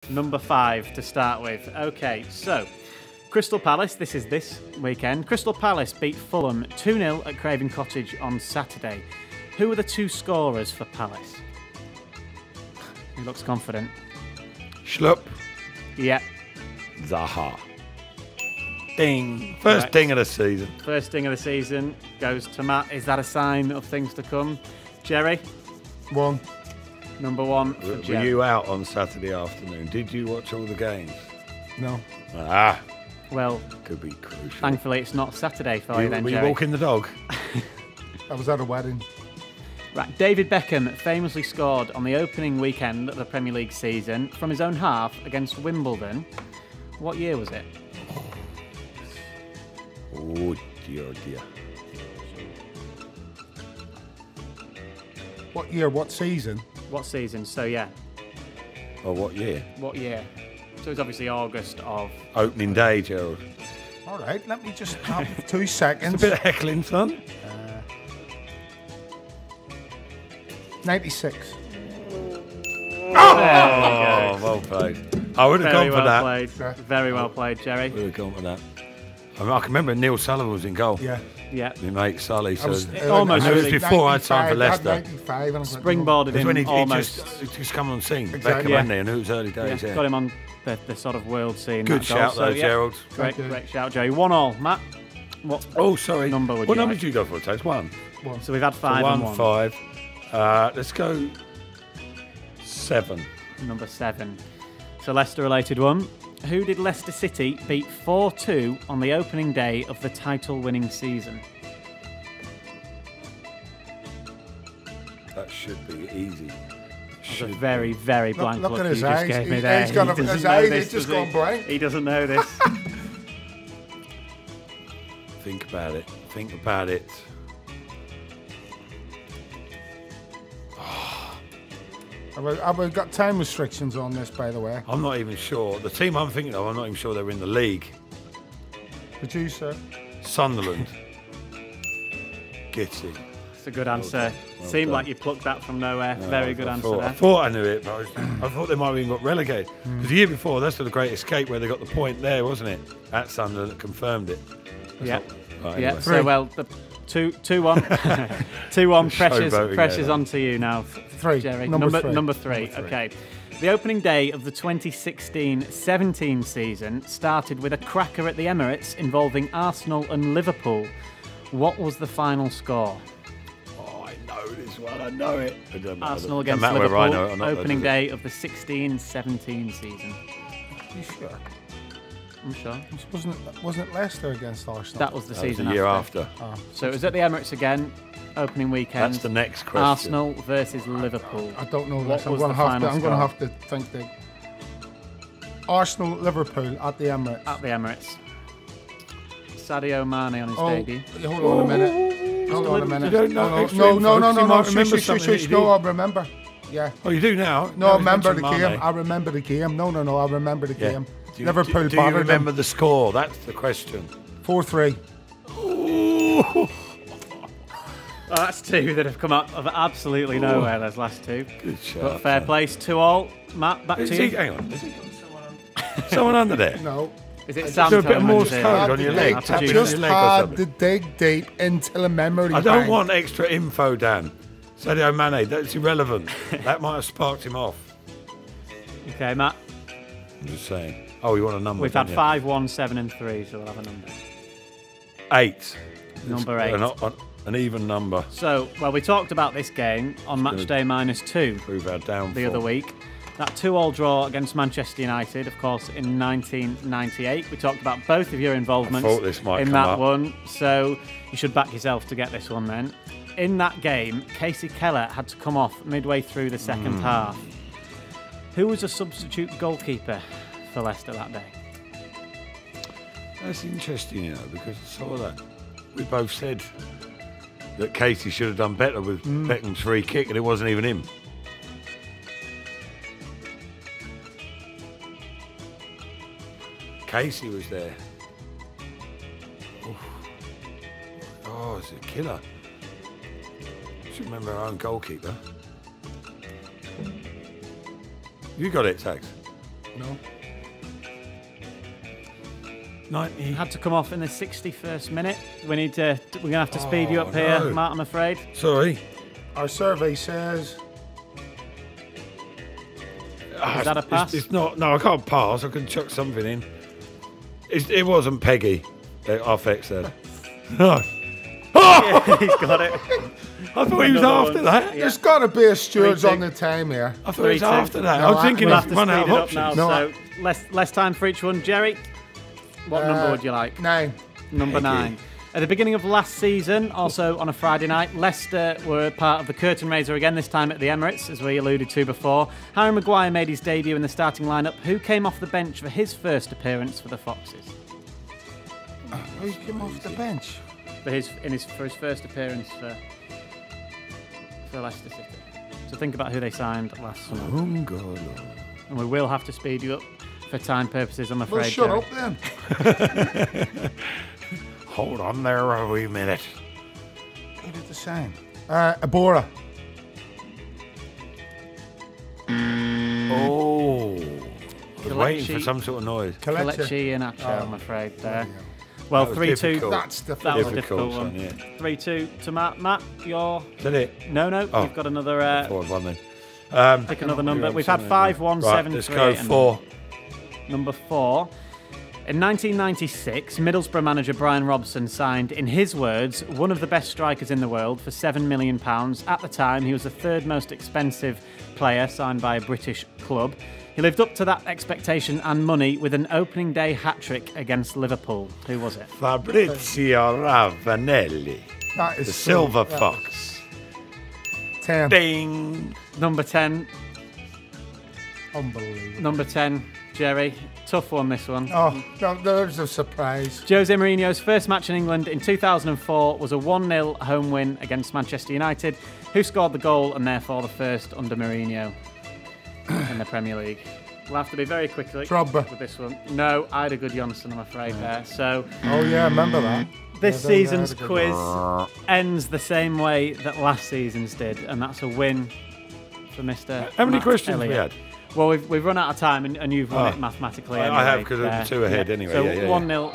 Number 5 to start with. Okay, so Crystal Palace, this is this weekend. Crystal Palace beat Fulham 2-0 at Craven Cottage on Saturday. Who were the 2 scorers for Palace? He looks confident. Schlupp. Yeah. Zaha. Ding. First ding of the season. First ding of the season goes to Matt. Is that a sign of things to come? Jerry? 1. Number 1 for Jerry. Were you out on Saturday afternoon? Did you watch all the games? No. Ah. Well, could be crucial. Thankfully, it's not Saturday for you then, Were Jerry. you walking the dog? I was at a wedding. Right, David Beckham famously scored on the opening weekend of the Premier League season from his own half against Wimbledon. What year was it? Oh dear, oh dear. What year? What season? What season? So yeah. Oh, what year? What year? So it's obviously August of... Opening day, Gerald. All right, let me just have 2 seconds. It's a bit of heckling, son. 96. Oh, well played. I would have gone for that. Played. Very well played, Jerry. Would have gone for that. I can remember Neil Sullivan was in goal. Yeah. Yeah. My mate Sully. So almost it was before I signed for Leicester. 95, Springboarded him when he almost. just come on scene. Exactly. Beckham, and it was early days. Yeah. Got him on the sort of world scene. Good shout, though, Gerald. Great shout, Jerry. 1-1, Matt. What? Oh, sorry. Number would what you number like? did you go for? It takes 1. So we've had 5 1, and 1. 5. Let's go 7. Number 7. So Leicester-related one. Who did Leicester City beat 4-2 on the opening day of the title-winning season? That should be easy. That's a very, very blank look look at you his just eyes. gave me He's there. got He his doesn't know eyes, this, he's just does gone he? blank. He doesn't know this. Think about it. Think about it. Have we got time restrictions on this, by the way? I'm not even sure. The team I'm thinking of, I'm not even sure they're in the league. Producer. Sunderland. Gitty. It's a good answer. Well Seemed done. like you plucked that from nowhere. Very good answer I there. thought I knew it, but I thought they might have even got relegated. Because the year before, that's the Great Escape where they got the point there, wasn't it? At Sunderland that confirmed it. Yeah. Right, Yeah. anyway. So well, the 2-1. 2-1. Pressure's onto you now. 3. Jerry. Number 3. Number 3. Okay. The opening day of the 2016-17 season started with a cracker at the Emirates involving Arsenal and Liverpool. What was the final score? Oh, I know this one. I know it. Arsenal against matter Liverpool. whether I know it or not, Opening does it? day of the 16-17 season. You sure? I'm sure. Wasn't it Leicester against Arsenal? That was the season the year after. So it was at the Emirates again. Opening weekend. That's the next question. Arsenal versus Liverpool. I don't know What this. was I'm the going final score? to have to think that. Arsenal, Liverpool at the Emirates. At the Emirates. Sadio Mane on his debut. Hold on a minute. Hold on a minute. You don't know No, extra no, info, no, no, 'cause you no, might no. remember Shush, something shush, that you no, did. I remember. Yeah. Oh, you do now? No, I Now remember he's the mentioned game. Mane. I remember the game. No, I remember the Yeah. game. Do Liverpool do you battered remember them. the score? That's the question. 4-3. Ooh. Oh, that's 2 that have come out of absolutely nowhere, those last 2. Good shot. But fair place, 2-2. Matt, back Is to he, you. hang on. Has he got someone under there? No. Is it Do Sam a bit of Tolman Morse here? code on your leg. Our Tap it producer. on Just your leg or had something. to dig deep into the memory I don't bank. want extra info, Dan. Sadio Mane, that's irrelevant. That might have sparked him off. Okay, Matt. I'm just saying. Oh, you want a number? We've had don't you? 5, 1, 7 and 3, so we'll have a number. 8. Number 8. An even number. So, well, we talked about this game on match day -2 Prove our downfall. the other week. That 2-2 draw against Manchester United, of course, in 1998. We talked about both of your involvements I thought this might in come that up. one, so you should back yourself to get this one then. In that game, Casey Keller had to come off midway through the second half. Who was a substitute goalkeeper for Leicester that day? That's interesting, you know, because I saw that. We both said that Casey should have done better with Beckham's free kick, and it wasn't even him. Casey was there. Oh, it's a killer. Should remember our own goalkeeper. You got it, Tags? No. 90. Had to come off in the 61st minute. We're gonna have to speed you up here, no. Matt. I'm afraid. Sorry. Our survey says Is that a pass? It's not. No, I can't pass. I can chuck something in. It wasn't Peggy. Off X said. No. Yeah, he's got it. I thought he was after that. there's got to be a stewards 3-2. on the time here. I thought he was 3-2. after that. No, I was thinking We'll he's have to run speed out of it up options. now. No, So less time for each one. Jerry, what number would you like? 9. Number Peggy. 9. At the beginning of last season, also on a Friday night, Leicester were part of the curtain raiser again, this time at the Emirates, as we alluded to before. Harry Maguire made his debut in the starting lineup. Who came off the bench for his first appearance for the Foxes? Who came off the bench? For his first appearance for Leicester City. So think about who they signed last summer. And we will have to speed you up for time purposes, I'm afraid. Well, shut Jerry. up then. Hold on there a wee minute. Who did the same? Abora. Oh. I was waiting for Kelechi. some sort of noise. Kelechi Iheanacho, I'm afraid. There. Yeah. Well, That was 3-2. difficult. That's the That was a Difficult difficult one. one, yeah. 3-2 to Matt. Matt, you're... Is that it? No, Oh. you've got another... 4-1 then. Pick another number. on We've had something 5, there. 1, Right, 7, let's 3, go and 4. Number 4. In 1996, Middlesbrough manager Brian Robson signed, in his words, one of the best strikers in the world for £7 million. At the time, he was the third most expensive player signed by a British club. He lived up to that expectation and money with an opening day hat-trick against Liverpool. Who was it? Fabrizio Ravanelli. That is The so- Silver that- Fox. 10. Ding. Number 10. Unbelievable. Number 10, Jerry. Tough one, this one. Oh, no, there's a surprise. Jose Mourinho's first match in England in 2004 was a 1-0 home win against Manchester United, who scored the goal and therefore the first under Mourinho in the Premier League. We'll have to be very quickly Drogba. with this one. No, Ida Gudjonsson, I'm afraid, there. So Oh, yeah, I remember that. this Yeah, they season's had a good quiz ends the same way that last season's did, and that's a win for Mr. How many Matt questions we Elliott. had? Well, we've run out of time, and you've won it mathematically. I anyway, have, 'cause I'm there. 2 ahead anyway, So yeah. 1-0